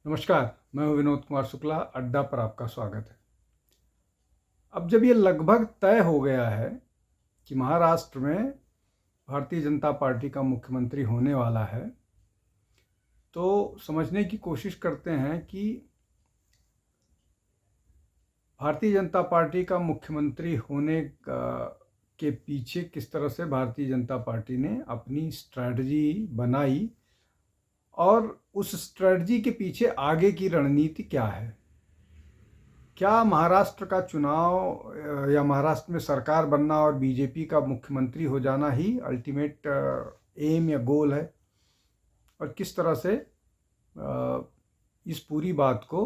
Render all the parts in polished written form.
नमस्कार, मैं हूं विनोद कुमार शुक्ला। अड्डा पर आपका स्वागत है। अब जब ये लगभग तय हो गया है कि महाराष्ट्र में भारतीय जनता पार्टी का मुख्यमंत्री होने वाला है, तो समझने की कोशिश करते हैं कि भारतीय जनता पार्टी का मुख्यमंत्री होने के पीछे किस तरह से भारतीय जनता पार्टी ने अपनी स्ट्रैटेजी बनाई और उस स्ट्रैटेजी के पीछे आगे की रणनीति क्या है। क्या महाराष्ट्र का चुनाव या महाराष्ट्र में सरकार बनना और बीजेपी का मुख्यमंत्री हो जाना ही अल्टीमेट एम या गोल है, और किस तरह से इस पूरी बात को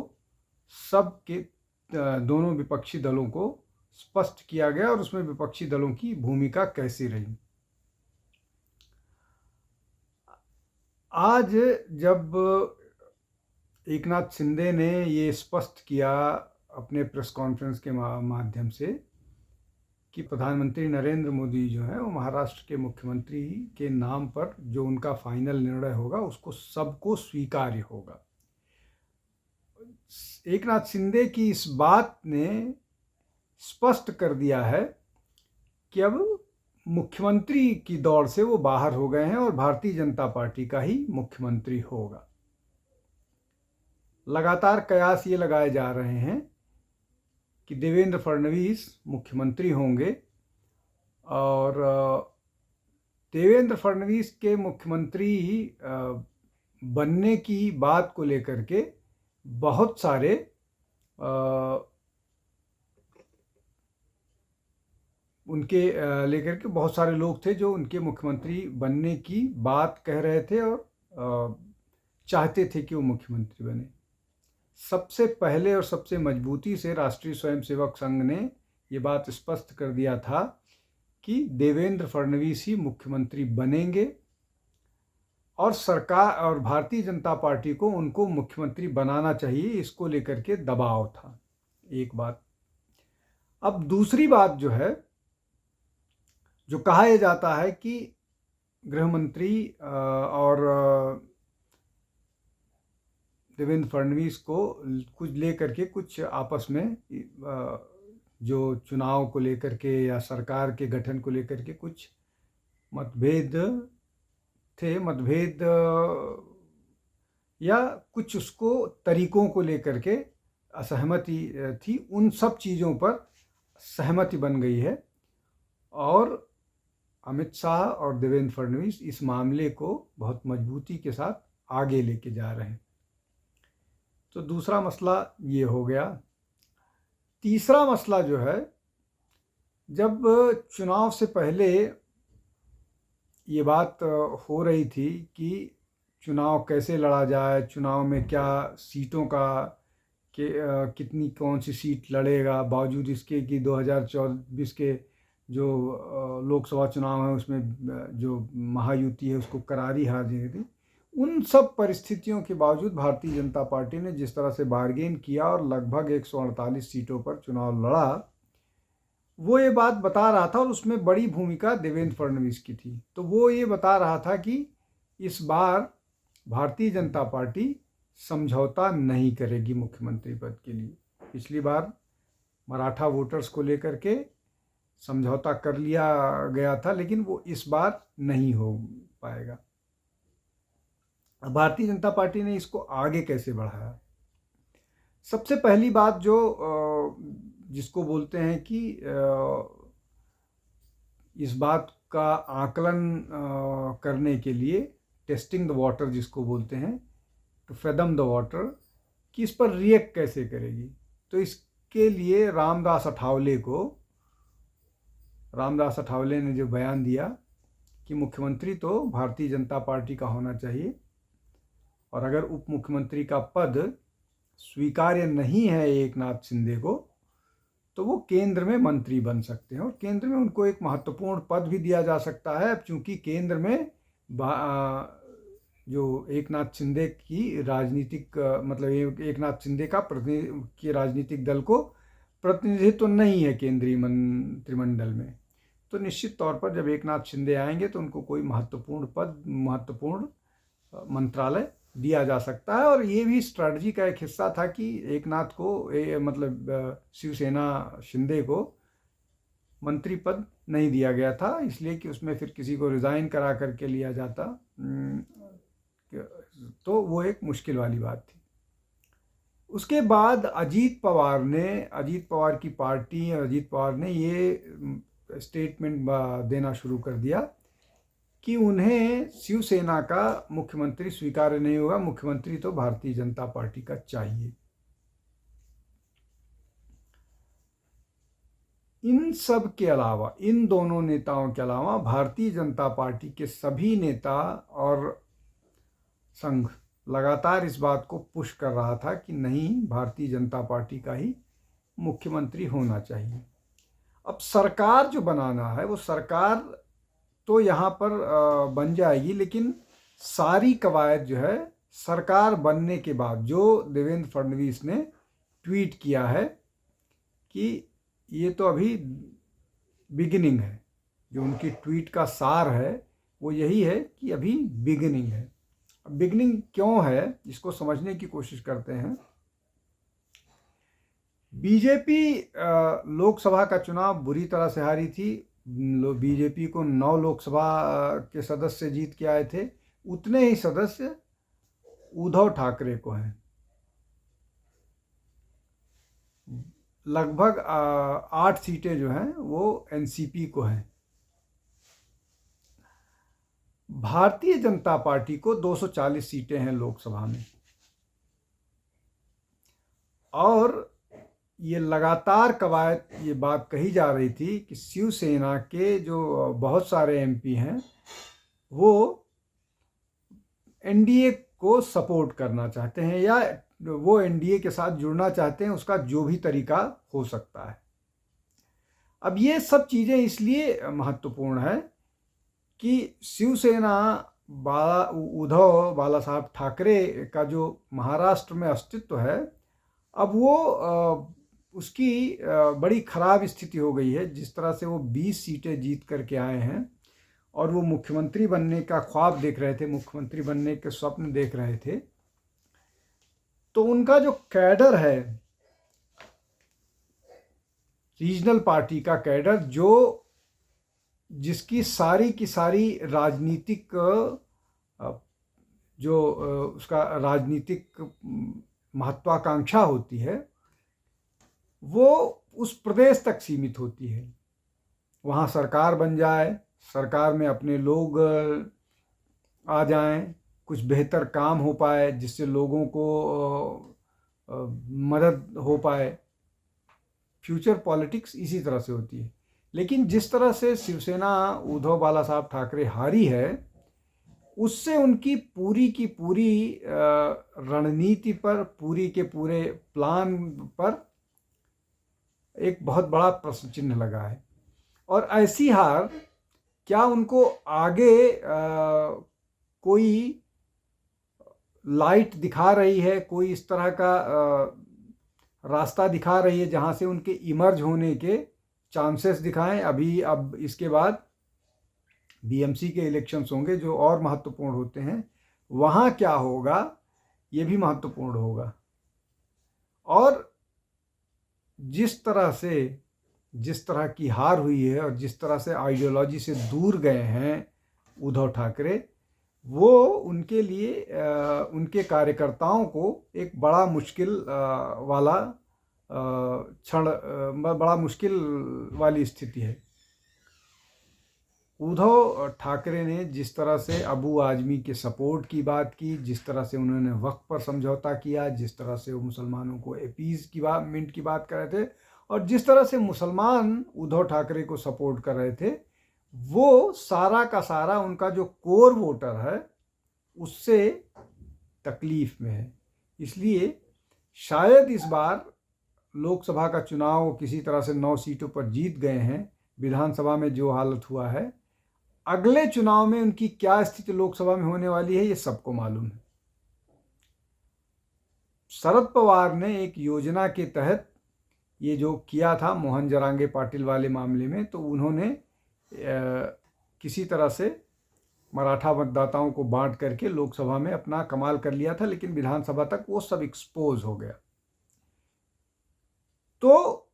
सबके दोनों विपक्षी दलों को स्पष्ट किया गया और उसमें विपक्षी दलों की भूमिका कैसी रही। आज जब एकनाथ शिंदे ने ये स्पष्ट किया अपने प्रेस कॉन्फ्रेंस के माध्यम से कि प्रधानमंत्री नरेंद्र मोदी जो है वो महाराष्ट्र के मुख्यमंत्री के नाम पर जो उनका फाइनल निर्णय होगा उसको सबको स्वीकार्य होगा। एकनाथ शिंदे की इस बात ने स्पष्ट कर दिया है कि अब मुख्यमंत्री की दौड़ से वो बाहर हो गए हैं और भारतीय जनता पार्टी का ही मुख्यमंत्री होगा। लगातार कयास ये लगाए जा रहे हैं कि देवेंद्र फडणवीस मुख्यमंत्री होंगे, और देवेंद्र फडणवीस के मुख्यमंत्री बनने की बात को लेकर के बहुत सारे उनके लेकर के बहुत सारे लोग थे जो उनके मुख्यमंत्री बनने की बात कह रहे थे और चाहते थे कि वो मुख्यमंत्री बने। सबसे पहले और सबसे मजबूती से राष्ट्रीय स्वयंसेवक संघ ने ये बात स्पष्ट कर दिया था कि देवेंद्र फडणवीस ही मुख्यमंत्री बनेंगे, और सरकार और भारतीय जनता पार्टी को उनको मुख्यमंत्री बनाना चाहिए, इसको लेकर के दबाव था। एक बात। अब दूसरी बात जो है, जो कहा यह जाता है कि गृह मंत्री और देवेंद्र फडणवीस को कुछ लेकर के कुछ आपस में जो चुनाव को लेकर के या सरकार के गठन को लेकर के कुछ मतभेद थे, या कुछ उसको तरीकों को लेकर के असहमति थी, उन सब चीज़ों पर सहमति बन गई है और अमित शाह और देवेंद्र फडणवीस इस मामले को बहुत मजबूती के साथ आगे लेके जा रहे हैं। तो दूसरा मसला ये हो गया। तीसरा मसला जो है, जब चुनाव से पहले ये बात हो रही थी कि चुनाव कैसे लड़ा जाए, चुनाव में क्या सीटों का कितनी कौन सी सीट लड़ेगा, बावजूद इसके कि 2024 के जो लोकसभा चुनाव है उसमें जो महायुति है उसको करारी हार गई थी। उन सब परिस्थितियों के बावजूद भारतीय जनता पार्टी ने जिस तरह से बार्गेन किया और लगभग 148 सीटों पर चुनाव लड़ा, वो ये बात बता रहा था, और उसमें बड़ी भूमिका देवेंद्र फडणवीस की थी। तो वो ये बता रहा था कि इस बार भारतीय जनता पार्टी समझौता नहीं करेगी मुख्यमंत्री पद के लिए। पिछली बार मराठा वोटर्स को लेकर के समझौता कर लिया गया था, लेकिन वो इस बार नहीं हो पाएगा। भारतीय जनता पार्टी ने इसको आगे कैसे बढ़ाया? सबसे पहली बात जो जिसको बोलते हैं कि इस बात का आकलन करने के लिए टेस्टिंग द वाटर जिसको बोलते हैं, टू फेदम द वाटर, कि इस पर रिएक्ट कैसे करेगी। तो इसके लिए रामदास अठावले ने जो बयान दिया कि मुख्यमंत्री तो भारतीय जनता पार्टी का होना चाहिए, और अगर उप मुख्यमंत्री का पद स्वीकार्य नहीं है एकनाथ शिंदे को तो वो केंद्र में मंत्री बन सकते हैं, और केंद्र में उनको एक महत्वपूर्ण पद भी दिया जा सकता है, क्योंकि केंद्र में जो एकनाथ शिंदे की राजनीतिक मतलब एकनाथ शिंदे का के राजनीतिक दल को प्रतिनिधित्व नहीं है केंद्रीय मंत्रिमंडल में। तो निश्चित तौर पर जब एकनाथ शिंदे आएंगे तो उनको कोई महत्वपूर्ण मंत्रालय दिया जा सकता है। और ये भी स्ट्रैटेजी का एक हिस्सा था कि एकनाथ को मतलब शिवसेना शिंदे को मंत्री पद नहीं दिया गया था, इसलिए कि उसमें फिर किसी को रिज़ाइन करा करके लिया जाता, तो वो एक मुश्किल वाली बात थी। उसके बाद अजीत पवार की पार्टी, अजीत पवार ने ये स्टेटमेंट देना शुरू कर दिया कि उन्हें शिवसेना का मुख्यमंत्री स्वीकार्य नहीं होगा, मुख्यमंत्री तो भारतीय जनता पार्टी का चाहिए। इन सब के अलावा, इन दोनों नेताओं के अलावा भारतीय जनता पार्टी के सभी नेता और संघ लगातार इस बात को पुश कर रहा था कि नहीं, भारतीय जनता पार्टी का ही मुख्यमंत्री होना चाहिए। अब सरकार जो बनाना है वो सरकार तो यहाँ पर बन जाएगी, लेकिन सारी कवायद जो है सरकार बनने के बाद, जो देवेंद्र फडणवीस ने ट्वीट किया है कि ये तो अभी बिगिनिंग है, जो उनकी ट्वीट का सार है वो यही है कि अभी बिगिनिंग है। बिगिनिंग क्यों है, इसको समझने की कोशिश करते हैं। बीजेपी लोकसभा का चुनाव बुरी तरह से हारी थी। बीजेपी को 9 लोकसभा के सदस्य जीत के आए थे, उतने ही सदस्य उद्धव ठाकरे को हैं। लगभग 8 सीटें जो हैं वो एनसीपी को हैं। भारतीय जनता पार्टी को 240 सीटें हैं लोकसभा में, और ये लगातार कवायद, ये बात कही जा रही थी कि शिवसेना के जो बहुत सारे एमपी हैं वो एनडीए को सपोर्ट करना चाहते हैं, या वो एनडीए के साथ जुड़ना चाहते हैं, उसका जो भी तरीका हो सकता है। अब ये सब चीज़ें इसलिए महत्वपूर्ण है कि शिवसेना उद्धव बाला साहब ठाकरे का जो महाराष्ट्र में अस्तित्व है, अब वो उसकी बड़ी ख़राब स्थिति हो गई है। जिस तरह से वो 20 सीटें जीत करके आए हैं और वो मुख्यमंत्री बनने का ख्वाब देख रहे थे, मुख्यमंत्री बनने के स्वप्न देख रहे थे, तो उनका जो कैडर है, रीजनल पार्टी का कैडर, जो जिसकी सारी की सारी राजनीतिक जो उसका राजनीतिक महत्वाकांक्षा होती है, वो उस प्रदेश तक सीमित होती है। वहाँ सरकार बन जाए, सरकार में अपने लोग आ जाएं, कुछ बेहतर काम हो पाए जिससे लोगों को मदद हो पाए। फ्यूचर पॉलिटिक्स इसी तरह से होती है। लेकिन जिस तरह से शिवसेना उद्धव बाला साहब ठाकरे हारी है, उससे उनकी पूरी की पूरी रणनीति पर, पूरी के पूरे प्लान पर एक बहुत बड़ा प्रश्न चिन्ह लगा है। और ऐसी हार क्या उनको आगे कोई लाइट दिखा रही है, कोई इस तरह का रास्ता दिखा रही है जहां से उनके इमर्ज होने के चांसेस दिखाएं? अब इसके बाद बीएमसी के इलेक्शंस होंगे जो और महत्वपूर्ण होते हैं, वहाँ क्या होगा ये भी महत्वपूर्ण होगा। और जिस तरह की हार हुई है और जिस तरह से आइडियोलॉजी से दूर गए हैं उद्धव ठाकरे, वो उनके लिए उनके कार्यकर्ताओं को एक बड़ा मुश्किल वाला बड़ा मुश्किल वाली स्थिति है। उद्धव ठाकरे ने जिस तरह से अबू आजमी के सपोर्ट की बात की, जिस तरह से उन्होंने वक्त पर समझौता किया, जिस तरह से वो मुसलमानों को अपीज की मिनट की बात कर रहे थे, और जिस तरह से मुसलमान उद्धव ठाकरे को सपोर्ट कर रहे थे, वो सारा का सारा उनका जो कोर वोटर है उससे तकलीफ में है। इसलिए शायद इस बार लोकसभा का चुनाव किसी तरह से 9 सीटों पर जीत गए हैं, विधानसभा में जो हालत हुआ है, अगले चुनाव में उनकी क्या स्थिति लोकसभा में होने वाली है ये सबको मालूम है। शरद पवार ने एक योजना के तहत ये जो किया था मोहन जरांगे पाटिल वाले मामले में, तो उन्होंने किसी तरह से मराठा मतदाताओं को बांट करके लोकसभा में अपना कमाल कर लिया था, लेकिन विधानसभा तक वो सब एक्सपोज हो गया। तो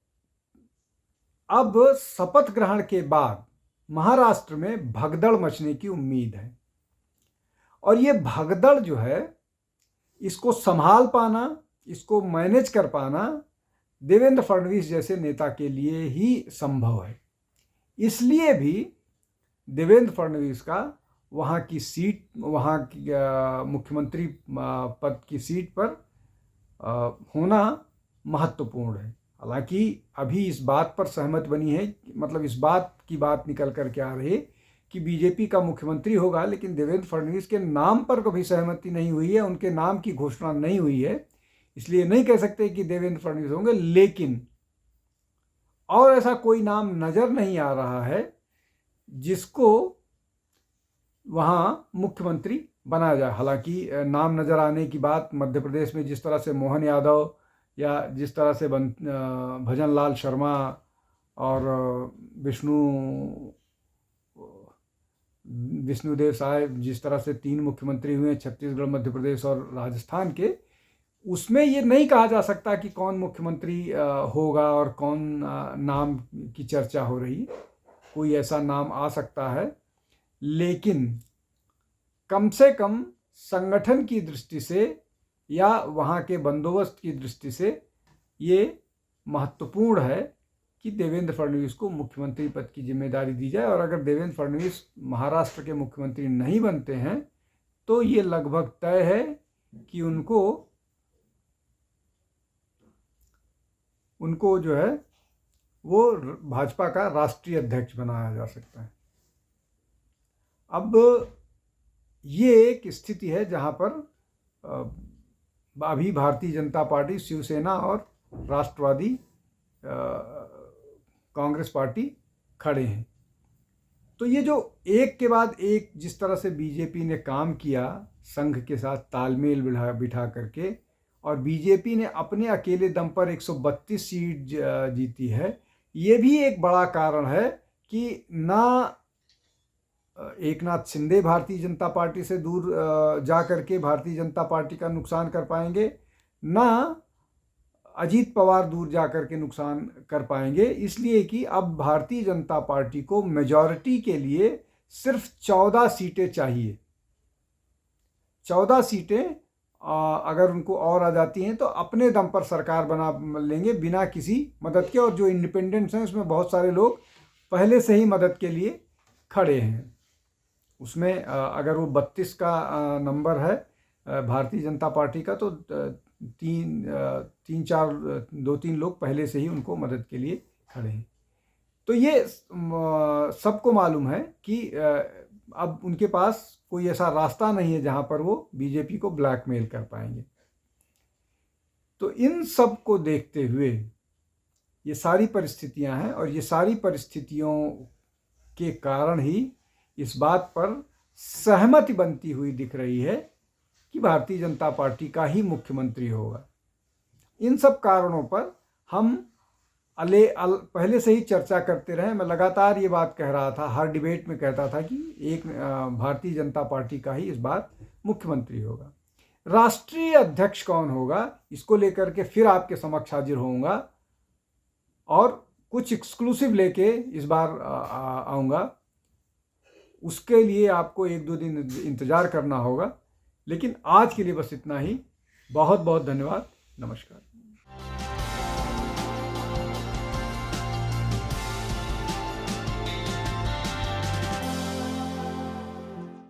अब शपथ ग्रहण के बाद महाराष्ट्र में भगदड़ मचने की उम्मीद है, और ये भगदड़ जो है, इसको संभाल पाना, इसको मैनेज कर पाना देवेंद्र फडणवीस जैसे नेता के लिए ही संभव है। इसलिए भी देवेंद्र फडणवीस का वहाँ की सीट, वहाँ की मुख्यमंत्री पद की सीट पर होना महत्वपूर्ण है। हालांकि अभी इस बात पर सहमत बनी है, मतलब इस बात की बात निकल कर के आ रही है कि बीजेपी का मुख्यमंत्री होगा, लेकिन देवेंद्र फडणवीस के नाम पर कभी सहमति नहीं हुई है, उनके नाम की घोषणा नहीं हुई है, इसलिए नहीं कह सकते कि देवेंद्र फडणवीस होंगे। लेकिन और ऐसा कोई नाम नजर नहीं आ रहा है जिसको वहाँ मुख्यमंत्री बनाया जाए। हालांकि नाम नजर आने की बात मध्य प्रदेश में जिस तरह से मोहन यादव या जिस तरह से भजन लाल शर्मा और विष्णुदेव साहब, जिस तरह से 3 मुख्यमंत्री हुए छत्तीसगढ़, मध्य प्रदेश और राजस्थान के, उसमें ये नहीं कहा जा सकता कि कौन मुख्यमंत्री होगा और कौन नाम की चर्चा हो रही है। कोई ऐसा नाम आ सकता है, लेकिन कम से कम संगठन की दृष्टि से या वहाँ के बंदोबस्त की दृष्टि से ये महत्वपूर्ण है कि देवेंद्र फडणवीस को मुख्यमंत्री पद की जिम्मेदारी दी जाए। और अगर देवेंद्र फडणवीस महाराष्ट्र के मुख्यमंत्री नहीं बनते हैं तो ये लगभग तय है कि उनको जो है वो भाजपा का राष्ट्रीय अध्यक्ष बनाया जा सकता है। अब ये एक स्थिति है जहाँ पर अभी भारतीय जनता पार्टी, शिवसेना और राष्ट्रवादी कांग्रेस पार्टी खड़े हैं। तो ये जो एक के बाद एक जिस तरह से बीजेपी ने काम किया संघ के साथ तालमेल बिठा करके, और बीजेपी ने अपने अकेले दम पर 132 सीट जीती है, ये भी एक बड़ा कारण है कि ना एकनाथ शिंदे भारतीय जनता पार्टी से दूर जा करके भारतीय जनता पार्टी का नुकसान कर पाएंगे, ना अजीत पवार दूर जा करके नुकसान कर पाएंगे। इसलिए कि अब भारतीय जनता पार्टी को मेजॉरिटी के लिए सिर्फ 14 सीटें चाहिए। 14 सीटें अगर उनको और आ जाती हैं तो अपने दम पर सरकार बना लेंगे बिना किसी मदद के। और जो इंडिपेंडेंट्स हैं उसमें बहुत सारे लोग पहले से ही मदद के लिए खड़े हैं। उसमें अगर वो 32 का नंबर है भारतीय जनता पार्टी का, तो 2-3 लोग पहले से ही उनको मदद के लिए खड़े हैं। तो ये सबको मालूम है कि अब उनके पास कोई ऐसा रास्ता नहीं है जहां पर वो बीजेपी को ब्लैकमेल कर पाएंगे। तो इन सब को देखते हुए ये सारी परिस्थितियां हैं, और ये सारी परिस्थितियों के कारण ही इस बात पर सहमति बनती हुई दिख रही है कि भारतीय जनता पार्टी का ही मुख्यमंत्री होगा। इन सब कारणों पर हम पहले से ही चर्चा करते रहे। मैं लगातार ये बात कह रहा था, हर डिबेट में कहता था कि एक भारतीय जनता पार्टी का ही इस बार मुख्यमंत्री होगा। राष्ट्रीय अध्यक्ष कौन होगा, इसको लेकर के फिर आपके समक्ष हाजिर होऊंगा और कुछ एक्सक्लूसिव लेके इस बार आऊँगा। उसके लिए आपको 1-2 दिन इंतज़ार करना होगा। लेकिन आज के लिए बस इतना ही। बहुत बहुत धन्यवाद। नमस्कार।